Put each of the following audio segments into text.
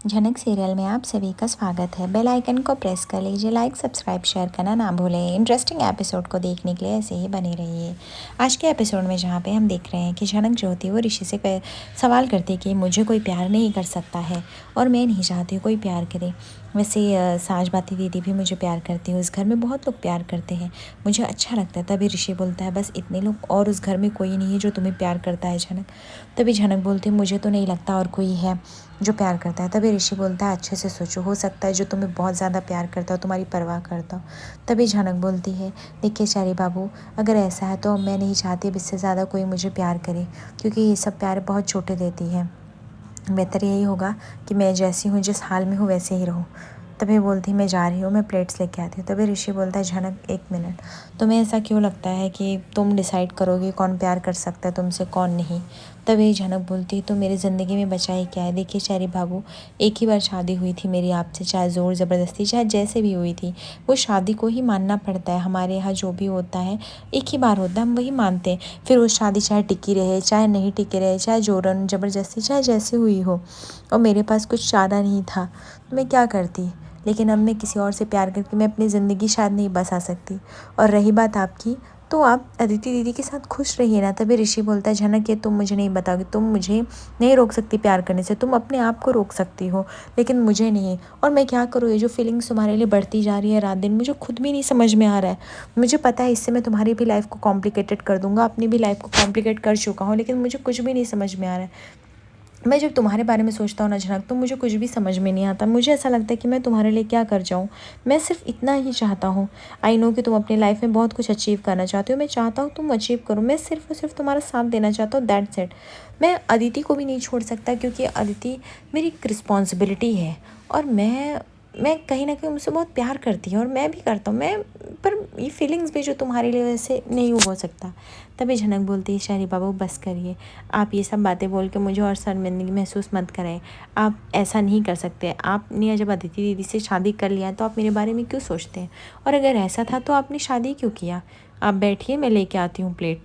झनक सीरियल में आप सभी का स्वागत है। बेल आइकन को प्रेस कर लीजिए। लाइक सब्सक्राइब शेयर करना ना भूलें। इंटरेस्टिंग एपिसोड को देखने के लिए ऐसे ही बने रहिए। आज के एपिसोड में जहाँ पे हम देख रहे हैं कि झनक जो होती है वो ऋषि से सवाल करती है कि मुझे कोई प्यार नहीं कर सकता है और मैं नहीं चाहती हूँ कोई प्यार करे। वैसे साजबाती दीदी भी मुझे प्यार करती है। उस घर में बहुत लोग प्यार करते हैं, मुझे अच्छा लगता है। तभी ऋषि बोलता है बस इतने लोग और उस घर में कोई नहीं है जो तुम्हें प्यार करता है झनक। तभी झनक बोलती है मुझे तो नहीं लगता और कोई है जो प्यार करता है। तभी ऋषि बोलता है अच्छे से सोचो, हो सकता है जो तुम्हें बहुत ज़्यादा प्यार करता हो, तुम्हारी परवाह करता हो। तभी झनक बोलती है देखिए चारी बाबू, अगर ऐसा है तो मैं नहीं चाहती अब इससे ज़्यादा कोई मुझे प्यार करे, क्योंकि ये सब प्यार बहुत छोटे देती है। बेहतर यही होगा कि मैं जैसी हूँ, जिस हाल में हूँ वैसे ही रहूँ। तभी बोलती मैं जा रही हूँ, मैं प्लेट्स लेके आती हूँ। तभी ऋषि बोलता है झनक एक मिनट, तुम्हें ऐसा क्यों लगता है कि तुम डिसाइड करोगे कौन प्यार कर सकता है तुमसे कौन नहीं। तभी झनक बोलती है तो मेरी ज़िंदगी में बचा ही क्या है। देखिए चारी बाबू, एक ही बार शादी हुई थी मेरी आपसे, चाहे ज़ोर ज़बरदस्ती चाहे जैसे भी हुई थी, वो शादी को ही मानना पड़ता है। हमारे यहाँ जो भी होता है एक ही बार होता है, हम वही मानते हैं। फिर वो शादी चाहे टिकी रहे चाहे नहीं टिकी रहे, चाहे जोरन ज़बरदस्ती चाहे जैसे हुई हो, और मेरे पास कुछ चारा नहीं था तो मैं क्या करती। लेकिन अब मैं किसी और से प्यार करके मैं अपनी ज़िंदगी शायद नहीं बसा सकती। और रही बात आपकी, तो आप अदिति दीदी के साथ खुश रहिए ना। तभी ऋषि बोलता है झनक ये तुम मुझे नहीं बताओगे, तुम मुझे नहीं रोक सकती प्यार करने से, तुम अपने आप को रोक सकती हो लेकिन मुझे नहीं। और मैं क्या करूँ, ये जो फीलिंग्स तुम्हारे लिए बढ़ती जा रही है रात दिन, मुझे खुद भी नहीं समझ में आ रहा है। मुझे पता है इससे मैं तुम्हारी भी लाइफ को कॉम्प्लिकेटेड कर दूंगा, अपनी भी लाइफ को कॉम्प्लिकेट कर चुका हूँ, लेकिन मुझे कुछ भी नहीं समझ में आ रहा है। मैं जब तुम्हारे बारे में सोचता हूँ ना झनक, तो मुझे कुछ भी समझ में नहीं आता। मुझे ऐसा लगता है कि मैं तुम्हारे लिए क्या कर जाऊँ। मैं सिर्फ इतना ही चाहता हूँ। आई नो कि तुम अपनी लाइफ में बहुत कुछ अचीव करना चाहते हो, मैं चाहता हूँ तुम अचीव करो। मैं सिर्फ और सिर्फ तुम्हारा साथ देना चाहता हूँ, दैट्स इट। मैं अदिति को भी नहीं छोड़ सकता क्योंकि अदिति मेरी एक रिस्पॉन्सिबिलिटी है। और मैं कहीं ना कहीं उनसे बहुत प्यार करती हूँ और मैं भी करता हूँ। मैं पर ये फीलिंग्स भी जो तुम्हारे लिए वैसे नहीं हो सकता। तभी झनक बोलती है शारी बाबू बस करिए, आप ये सब बातें बोल के मुझे और शर्मिंदगी महसूस मत करें। आप ऐसा नहीं कर सकते। आपने जब अदिति दीदी से शादी कर लिया तो आप मेरे बारे में क्यों सोचते हैं, और अगर ऐसा था तो आपने शादी क्यों किया। आप बैठिए, मैं लेके आती हूँ प्लेट।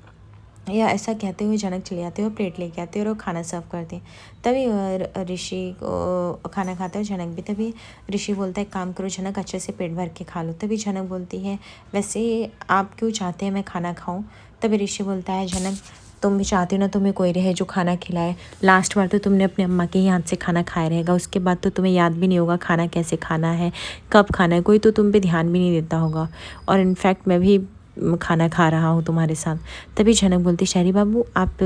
या ऐसा कहते हुए जनक चले जाते हैं और प्लेट लेके आते हैं और वो खाना सर्व करते हैं। तभी ऋषि को खाना खाता है, जनक भी। तभी ऋषि बोलता है काम करो जनक, अच्छे से पेट भर के खा लो। तभी जनक बोलती है वैसे आप क्यों चाहते हैं मैं खाना खाऊं। तभी ऋषि बोलता है जनक तुम भी चाहती हो ना तुम्हें कोई रहे जो खाना खिलाए। लास्ट बार तो तुमने अपने अम्मा के ही हाथ से खाना खाया रहेगा, उसके बाद तो तुम्हें याद भी नहीं होगा खाना कैसे खाना है, कब खाना है, कोई तो तुम पे ध्यान भी नहीं देता होगा। और इनफैक्ट मैं भी खाना खा रहा हूँ तुम्हारे साथ। तभी झनक बोलती शहरी बाबू आप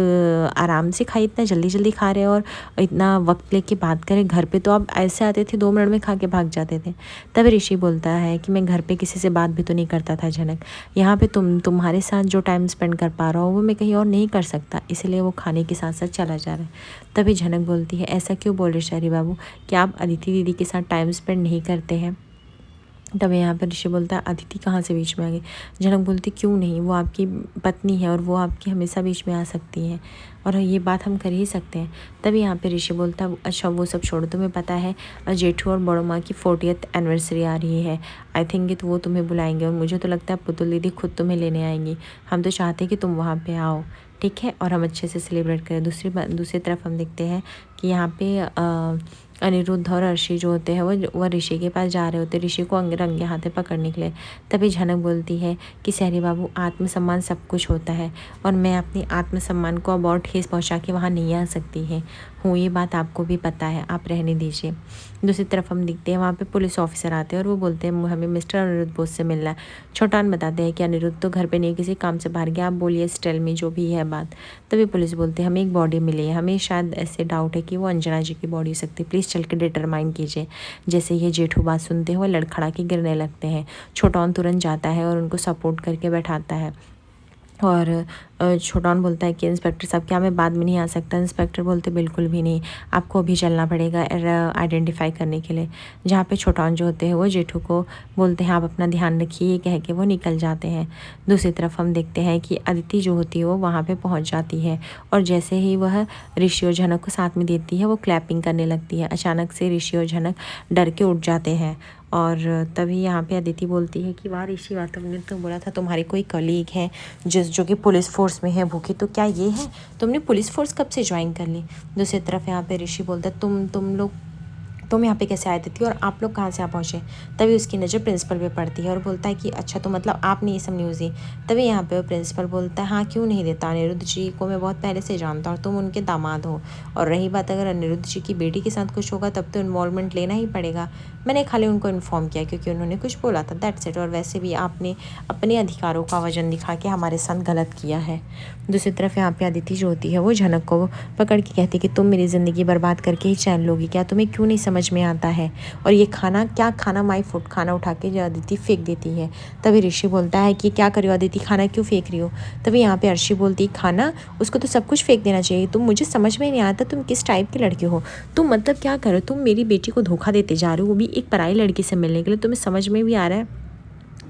आराम से खाइए, इतना जल्दी जल्दी खा रहे हैं और इतना वक्त लेके बात करें। घर पे तो आप ऐसे आते थे 2 मिनट में खा के भाग जाते थे। तभी ऋषि बोलता है कि मैं घर पे किसी से बात भी तो नहीं करता था झनक, यहाँ पे तुम्हारे साथ जो टाइम स्पेंड कर पा रहा हूँ वो मैं कहीं और नहीं कर सकता, इसलिए वो खाने के साथ साथ चला जा रहा है। तभी झनक बोलती है ऐसा क्यों बोल रहे शहरी बाबू, क्या आप अदिति दीदी के साथ टाइम स्पेंड नहीं करते हैं। तब यहाँ पर ऋषि बोलता है अदिति कहाँ से बीच में आ गई। जनक बोलती क्यों नहीं, वो आपकी पत्नी है और वो आपकी हमेशा बीच में आ सकती है और ये बात हम कर ही सकते हैं। तभी यहाँ पे ऋषि बोलता है अच्छा वो सब छोड़ो, तुम्हें पता है जेठू और बड़ो माँ की 40th एनिवर्सरी आ रही है। आई थिंक तो वो तुम्हें बुलाएंगे और मुझे तो लगता है पुतुल दीदी खुद तुम्हें लेने आएंगी। हम तो चाहते हैं कि तुम वहाँ पर आओ, ठीक है, और हम अच्छे से सेलिब्रेट करें। दूसरी तरफ हम देखते हैं कि यहाँ पे अनिरुद्ध और अर्शी जो होते हैं वो ऋषि के पास जा रहे होते हैं, ऋषि को रंगे हाथे पकड़ने के लिए। तभी झनक बोलती है कि सहरी बाबू आत्मसम्मान सब कुछ होता है और मैं अपनी आत्मसम्मान को अब और ठेस पहुंचा के वहाँ नहीं आ सकती है हूँ, ये बात आपको भी पता है, आप रहने दीजिए। दूसरी तरफ हम देखते हैं वहाँ पे पुलिस ऑफिसर आते हैं और वो बोलते हैं हमें मिस्टर अनिरुद्ध बोस से मिलना है। छोटान बताते हैं कि अनिरुद्ध तो घर पे नहीं, किसी काम से बाहर गया, आप बोलिए स्टेल में जो भी है बात। तभी पुलिस बोलते हैं हमें एक बॉडी मिली है, हमें शायद ऐसे डाउट है कि वो अंजना जी की बॉडी हो सकती है, प्लीज़ चल के डिटरमाइन कीजिए। जैसे ये जेठू बात सुनते हुए लड़खड़ा के गिरने लगते हैं। छोटान तुरंत जाता है और उनको सपोर्ट करके बैठाता है और छोटान बोलता है कि इंस्पेक्टर साहब क्या मैं बाद में नहीं आ सकता। इंस्पेक्टर बोलते बिल्कुल भी नहीं, आपको अभी चलना पड़ेगा आइडेंटिफाई करने के लिए। जहाँ पे छोटान जो होते हैं वो जेठू को बोलते हैं आप अपना ध्यान रखिए, कह के वो निकल जाते हैं। दूसरी तरफ हम देखते हैं कि अदिति जो होती है वो वहाँ पे पहुँच जाती है और जैसे ही वह ऋषि और झनक को साथ में देती है वो क्लैपिंग करने लगती है। अचानक से ऋषि और झनक डर के उठ जाते हैं और तभी यहाँ पे अदिति बोलती है कि वाह ऋषि, वाह तुमने तो बोला था तुम्हारी कोई कलीग है जो कि पुलिस फोर्स में है भूखी, तो क्या ये है, तुमने पुलिस फोर्स कब से ज्वाइन कर ली। दूसरी तरफ यहाँ पे ऋषि बोलता है तुम लोग तुम यहाँ पे कैसे आए थे और आप लोग कहाँ से आ पहुँचे। तभी उसकी नज़र प्रिंसिपल पे पड़ती है और बोलता है कि अच्छा तो मतलब आपने ये सब न्यूज़ दी। तभी यहाँ पे वो प्रिंसिपल बोलता है हाँ क्यों नहीं देता, अनिरुद्ध जी को मैं बहुत पहले से जानता हूँ और तुम उनके दामाद हो। और रही बात अगर अनिरुद्ध जी की बेटी के साथ कुछ होगा तब तो इन्वॉल्वमेंट लेना ही पड़ेगा। मैंने खाली उनको इन्फॉर्म किया क्योंकि उन्होंने कुछ बोला था, दैट्स इट। और वैसे भी आपने अपने अधिकारों का वजन दिखा के हमारे साथ गलत किया है। दूसरी तरफ यहाँ पे अदिति जो होती है वो झनक को पकड़ के कहती कि तुम मेरी ज़िंदगी बर्बाद करके ही चैन लोगी क्या, तुम्हें क्यों नहीं समझ में आता है। और ये खाना क्या खाना, माई फूड खाना उठा के जो अदिति फेंक देती है। तभी ऋषि बोलता है कि क्या कर रही हो अदिति, खाना क्यों फेंक रही हो। तभी यहाँ पे अर्शी बोलती खाना, उसको तो सब कुछ फेंक देना चाहिए। तुम, मुझे समझ में नहीं आता तुम किस टाइप के लड़के हो। तुम मतलब क्या करो, तुम मेरी बेटी को धोखा देते जा रहे हो, वो भी एक पराई लड़की से मिलने के लिए। तुम्हें समझ में भी आ रहा है।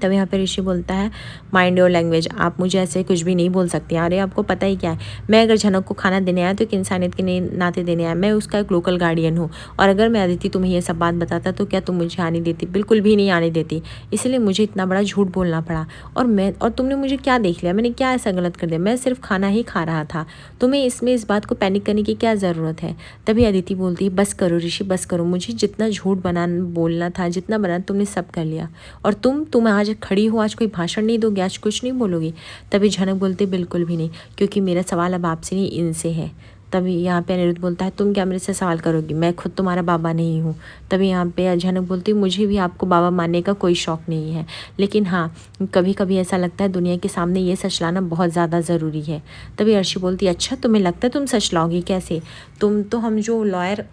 तब यहाँ पे ऋषि बोलता है माइंड योर लैंग्वेज, आप मुझे ऐसे कुछ भी नहीं बोल सकते। अरे आपको पता ही क्या है, मैं अगर झनक को खाना देने आया तो एक इंसानियत के नाते देने आया, मैं उसका एक लोकल गार्डियन हूँ। और अगर मैं अदिति तुम्हें ये सब बात बताता तो क्या तुम मुझे आने देती, बिल्कुल भी नहीं आने देती। इसलिए मुझे इतना बड़ा झूठ बोलना पड़ा। और तुमने मुझे क्या देख लिया, मैंने क्या ऐसा गलत कर दिया, मैं सिर्फ खाना ही खा रहा था। तुम्हें इसमें इस बात को पैनिक करने की क्या ज़रूरत है। तभी अदिति बोलती है बस करो ऋषि बस करो, मुझे जितना झूठ बोलना था, जितना बनाना तुमने सब कर लिया। और तुम आज खड़ी हो, आज कोई भाषण नहीं दोगी, आज कुछ नहीं बोलोगी। तभी झनक बोलते बिल्कुल भी नहीं, क्योंकि मेरा सवाल अब आपसे नहीं इनसे है। तभी यहाँ पे अनिरुद्ध बोलता है तुम क्या मेरे से सवाल करोगी, मैं खुद तुम्हारा बाबा नहीं हूँ। तभी यहाँ पे झनक बोलती है मुझे भी आपको बाबा मानने का कोई शौक़ नहीं है, लेकिन हाँ कभी कभी ऐसा लगता है दुनिया के सामने ये सच लाना बहुत ज़्यादा ज़रूरी है। तभी अर्शी बोलती है अच्छा तुम्हें लगता है तुम सच लाओगी, कैसे। तुम तो, हम जो लॉयर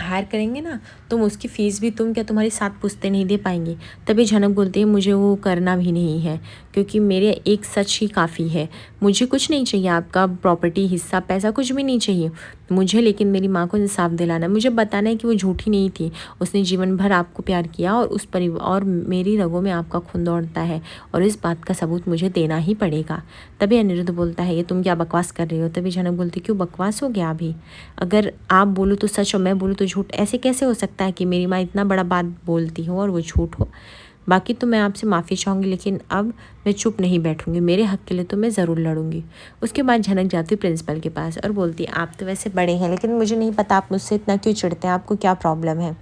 हायर करेंगे ना, तुम उसकी फ़ीस भी तुम क्या तुम्हारी 7 पुश्तें नहीं दे पाएंगी। तभी झनक बोलती है मुझे वो करना भी नहीं है, क्योंकि मेरे एक सच ही काफ़ी है। मुझे कुछ नहीं चाहिए, आपका प्रॉपर्टी, हिस्सा, पैसा कुछ भी नहीं चाहिए मुझे, लेकिन मेरी माँ को इंसाफ दिलाना, मुझे बताना है कि वो झूठी नहीं थी, उसने जीवन भर आपको प्यार किया और उस परिवार और मेरी रगों में आपका खून दौड़ता है, और इस बात का सबूत मुझे देना ही पड़ेगा। तभी अनिरुद्ध बोलता है ये तुम क्या बकवास कर रही हो। तभी झनक बोलती क्यों बकवास हो गया अभी, अगर आप बोलो तो सच और मैं बोलूँ तो झूठ, ऐसे कैसे हो सकता है कि मेरी माँ इतना बड़ा बात बोलती हो और वो झूठ हो। बाकी तो मैं आपसे माफ़ी चाहूँगी, लेकिन अब मैं चुप नहीं बैठूँगी, मेरे हक़ के लिए तो मैं ज़रूर लड़ूंगी। उसके बाद झनक जाती प्रिंसिपल के पास और बोलती आप तो वैसे बड़े हैं, लेकिन मुझे नहीं पता आप मुझसे इतना क्यों चिढ़ते हैं, आपको क्या प्रॉब्लम है।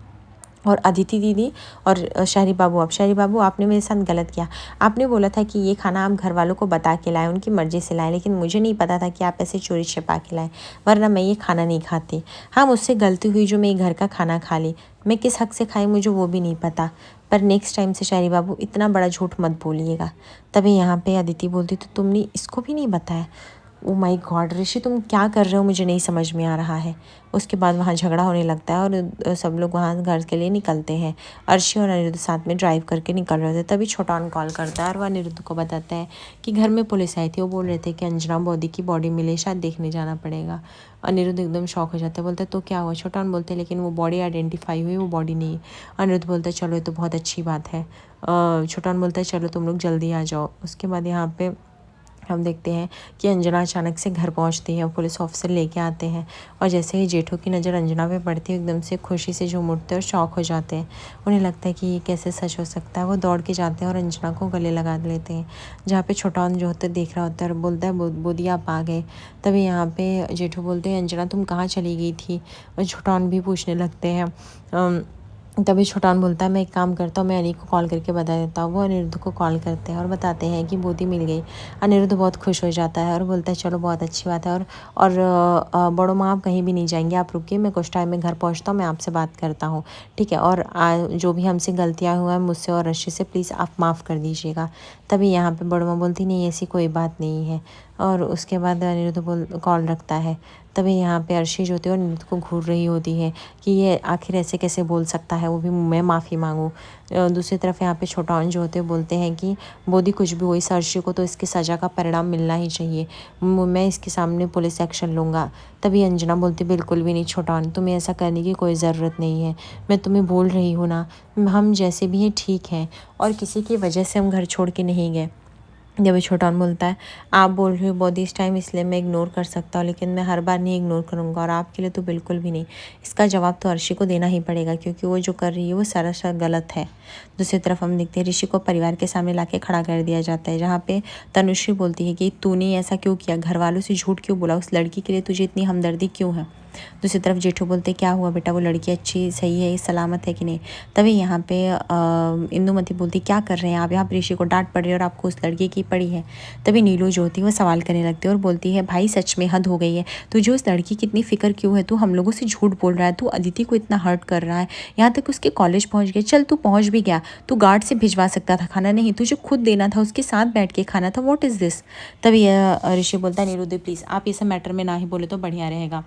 और अदिति दीदी और शहरी बाबू, अब शहरी बाबू आपने मेरे साथ गलत किया। आपने बोला था कि ये खाना आप घर वालों को बता के लाएं, उनकी मर्ज़ी से लाएं, लेकिन मुझे नहीं पता था कि आप ऐसे चोरी छिपा के लाएं, वरना मैं ये खाना नहीं खाती। हाँ मुझसे गलती हुई जो मैं घर का खाना खा ली, मैं किस हक़ से खाई मुझे वो भी नहीं पता, पर नेक्स्ट टाइम से शहरी बाबू इतना बड़ा झूठ मत बोलिएगा। तभी यहाँ पे अदिति बोलती तो तुमने इसको भी नहीं बताया। ओ माय गॉड ऋषि तुम क्या कर रहे हो, मुझे नहीं समझ में आ रहा है। उसके बाद वहाँ झगड़ा होने लगता है और सब लोग वहाँ घर के लिए निकलते हैं। अर्शी और अनिरुद्ध साथ में ड्राइव करके निकल रहे थे। तभी छोटान कॉल करता है और वह अनिरुद्ध को बताता है कि घर में पुलिस आई थी, वो बोल रहे थे कि अंजना बॉडी की बॉडी मिले, शायद देखने जाना पड़ेगा। अनिरुद्ध एकदम शॉक हो जाता है, बोलते तो क्या हुआ। छोटान बोलते लेकिन वो बॉडी आइडेंटिफाई हुई, वो बॉडी नहीं। अनिरुद्ध बोलता है चलो ये तो बहुत अच्छी बात है। छोटान बोलता है चलो तुम लोग जल्दी आ जाओ। उसके बाद यहाँ पे हम देखते हैं कि अंजना अचानक से घर पहुंचती है और पुलिस ऑफिसर लेके आते हैं, और जैसे ही जेठू की नज़र अंजना पे पड़ती है एकदम से खुशी से झूम उठते हैं और शॉक हो जाते हैं। उन्हें लगता है कि ये कैसे सच हो सकता है। वो दौड़ के जाते हैं और अंजना को गले लगा लेते हैं, जहाँ पे छोटान जो होता है देख रहा होता है और बोलता है बोदी आप आ गए। तभी यहाँ पे जेठू बोलते हैं अंजना तुम कहाँ चली गई थी, और छोटान भी पूछने लगते हैं। तभी छोटान बोलता है मैं एक काम करता हूँ, मैं अनिक को कॉल करके बता देता हूँ। वो अनिरुद्ध को कॉल करते हैं और बताते हैं कि बोदी मिल गई। अनिरुद्ध बहुत खुश हो जाता है और बोलता है चलो बहुत अच्छी बात है, और बड़ो माँ आप कहीं भी नहीं जाएंगे, आप रुकिए, मैं कुछ टाइम में घर पहुँचता हूँ, मैं आपसे बात करता हूँ, ठीक है। और जो भी हमसे गलतियाँ हुआ है मुझसे और रशी से, प्लीज़ आप माफ़ कर दीजिएगा। तभी यहाँ पे बड़ो माँ बोलती नहीं ऐसी कोई बात नहीं है। और उसके बाद अनिरुद्ध कॉल रखता है। तभी यहाँ पे अर्शी जो होती है अनिरुद्ध को घूर रही होती है कि ये आखिर ऐसे कैसे बोल सकता है, वो भी मैं माफ़ी मांगूँ। दूसरी तरफ यहाँ पे छोटान जो होते हैं बोलते हैं कि बोदी कुछ भी हो, इस अर्शी को तो इसकी सज़ा का परिणाम मिलना ही चाहिए, मैं इसके सामने पुलिस एक्शन लूँगा। तभी अंजना बोलती बिल्कुल भी नहीं छोटान, तुम्हें ऐसा करने की कोई ज़रूरत नहीं है, मैं तुम्हें बोल रही हूँ ना, हम जैसे भी हैं ठीक हैं, और किसी की वजह से हम घर छोड़ के नहीं गए। जब छोटान बोलता है आप बोल रही हो बॉडी इस टाइम, इसलिए मैं इग्नोर कर सकता हूँ, लेकिन मैं हर बार नहीं इग्नोर करूँगा, और आपके लिए तो बिल्कुल भी नहीं। इसका जवाब तो अर्शी को देना ही पड़ेगा, क्योंकि वो जो कर रही है वो सरासर गलत है। दूसरी तरफ हम देखते हैं ऋषि को परिवार के सामने लाके खड़ा कर दिया जाता है, जहाँ पे तनुश्री बोलती है कि तूने ऐसा क्यों किया, घर वालों से झूठ क्यों बोला, उस लड़की के लिए तुझे इतनी हमदर्दी क्यों है। दूसरी तरफ जेठू बोलते क्या हुआ बेटा, वो लड़की अच्छी सही है, सलामत है कि नहीं। तभी यहाँ पे इंदुमती बोलती क्या कर रहे हैं आप यहाँ पर, ऋषि को डांट पड़ रही है और आपको उस लड़के की पड़ी है। तभी नीलू जो होती है वो सवाल करने लगती है और बोलती है भाई सच में हद हो गई है, तुझे उस लड़की की इतनी फिक्र क्यों है, तू हम लोगों से झूठ बोल रहा है, तू अदिति को इतना हर्ट कर रहा है, यहाँ तक उसके कॉलेज पहुँच गया, चल तू पहुँच भी गया, तू गार्ड से भिजवा सकता था खाना, नहीं तुझे खुद देना था, उसके साथ बैठ के खाना था, व्हाट इज़ दिस। तभी ऋषि बोलता है नीरुदे प्लीज़ आप ये सब मैटर में ना ही बोले तो बढ़िया रहेगा।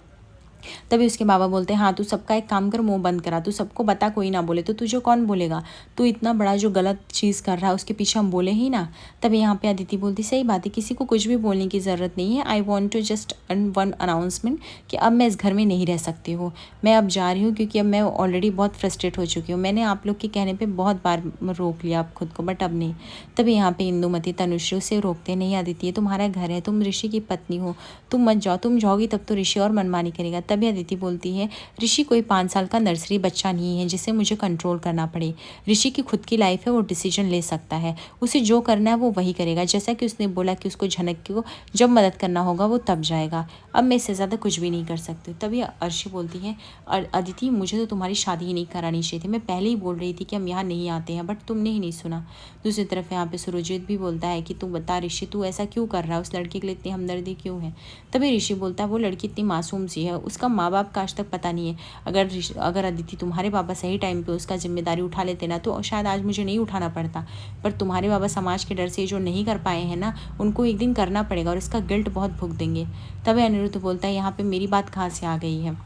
तभी उसके बाबा बोलते हैं हाँ तू सबका एक काम कर, मुंह बंद करा, तू सबको बता, कोई ना बोले तो तुझे कौन बोलेगा, तू इतना बड़ा जो गलत चीज़ कर रहा है उसके पीछे हम बोले ही ना। तभी यहाँ पे अदिति बोलती सही बात है, किसी को कुछ भी बोलने की ज़रूरत नहीं है, I want to just one announcement कि अब मैं इस घर में नहीं रह सकती हूँ, मैं अब जा रही हूँ क्योंकि अब मैं ऑलरेडी बहुत फ्रस्ट्रेट हो चुकी हूँ, मैंने आप लोग के कहने पर बहुत बार रोक लिया आप खुद को, बट अब नहीं। तभी यहाँ पे इंदुमती तनुश्री उसे रोकते नहीं, अदिति ये तुम्हारा घर है, तुम ऋषि की पत्नी हो, तुम मत जाओ, तुम जाओगी तब तो ऋषि और मनमानी करेगा। तभी अदिति बोलती है ऋषि कोई 5 साल का नर्सरी बच्चा नहीं है जिसे मुझे कंट्रोल करना पड़े, ऋषि की खुद की लाइफ है, वो डिसीजन ले सकता है, उसे जो करना है वो वही करेगा, जैसा कि उसने बोला कि उसको झनक को जब मदद करना होगा वो तब जाएगा, अब मैं इससे ज़्यादा कुछ भी नहीं कर सकती। तभी अर्शी बोलती है अदिति मुझे तो तुम्हारी शादी ही नहीं करानी चाहिए थी, मैं पहले ही बोल रही थी कि हम यहाँ नहीं आते हैं, बट तुमने ही नहीं सुना। दूसरी तरफ यहाँ पे सुरजीत भी बोलता है कि तू बता ऋषि तू ऐसा क्यों कर रहा है, उस लड़की के लिए इतनी हमदर्दी क्यों है। तभी ऋषि बोलता है वो लड़की इतनी मासूम सी है, उसका माँ बाप का आज तक पता नहीं है, अगर अदिति तुम्हारे पापा सही टाइम पे उसका जिम्मेदारी उठा लेते ना तो शायद आज मुझे नहीं उठाना पड़ता, पर तुम्हारे बाबा समाज के डर से जो नहीं कर पाए हैं ना उनको एक दिन करना पड़ेगा और इसका गिल्ट बहुत भुगत देंगे। तभी अनिरुद्ध बोलता है यहाँ पे मेरी बात कहाँ से आ गई है,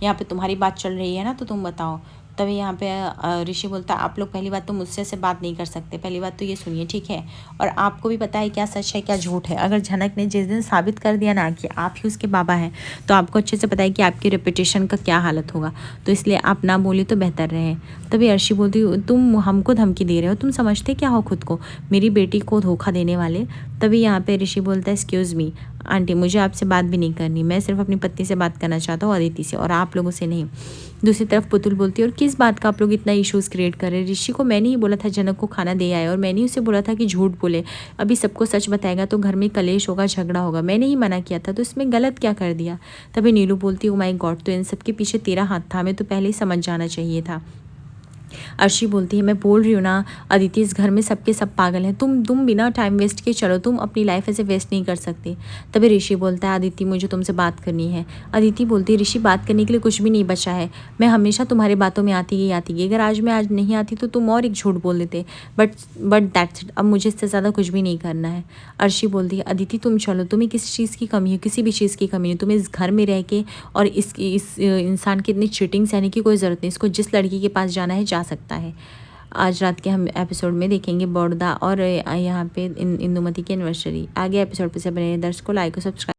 यहाँ पे तुम्हारी बात चल रही है ना तो तुम बताओ। तभी यहाँ पे ऋषि बोलता है आप लोग पहली बात तो मुझसे से बात नहीं कर सकते, पहली बात तो ये सुनिए ठीक है, और आपको भी पता है क्या सच है क्या झूठ है, अगर झनक ने जिस दिन साबित कर दिया ना कि आप ही उसके बाबा हैं तो आपको अच्छे से पता है कि आपकी रेपुटेशन का क्या हालत होगा, तो इसलिए आप ना बोले तो बेहतर रहे। तभी अर्शी बोलती तुम हमको धमकी दे रहे हो, तुम समझते क्या हो खुद को, मेरी बेटी को धोखा देने वाले। तभी यहाँ पे ऋषि बोलता है एक्सक्यूज़ मी आंटी मुझे आपसे बात भी नहीं करनी, मैं सिर्फ अपनी पत्नी से बात करना चाहता हूँ, अदिति से, और आप लोगों से नहीं। दूसरी तरफ पुतुल बोलती है और किस बात का आप लोग इतना इश्यूज़ क्रिएट कर रहे हैं, ऋषि को मैंने ही बोला था जनक को खाना दे आए और मैंने ही उसे बोला था कि झूठ बोले, अभी सबको सच बताएगा तो घर में कलेश होगा, झगड़ा होगा, मैंने ही मना किया था तो इसमें गलत क्या कर दिया। तभी नीलू बोलती ओ माय गॉड तो इन सब के पीछे तेरा हाथ था, हमें तो पहले ही समझ जाना चाहिए था। अर्शी बोलती है मैं बोल रही हूँ ना अदिति इस घर में सबके सब पागल हैं, तुम बिना टाइम वेस्ट के चलो, तुम अपनी लाइफ ऐसे वेस्ट नहीं कर सकती। तभी ऋषि बोलता है अदिति मुझे तुमसे बात करनी है। अदिति बोलती है ऋषि बात करने के लिए कुछ भी नहीं बचा है, मैं हमेशा तुम्हारी बातों में आती गई, अगर आज मैं आज नहीं आती तो तुम और एक झूठ बोल देते, बट दैट्स इट, अब मुझे इससे ज़्यादा कुछ भी नहीं करना है। अर्शी बोलती है अदिति तुम चलो, तुम्हें किसी चीज़ की कमी है, किसी भी चीज़ की कमी नहीं, तुम्हें इस घर में रह के और इस इंसान की इतनी चीटिंग सहने की कोई ज़रूरत नहीं, इसको जिस लड़की के पास जाना है जा सकता है। आज रात के हम एपिसोड में देखेंगे बड़ौदा और यहाँ पे इंदुमती की एनिवर्सरी। आगे एपिसोड पे से बने दर्शकों लाइक और सब्सक्राइब।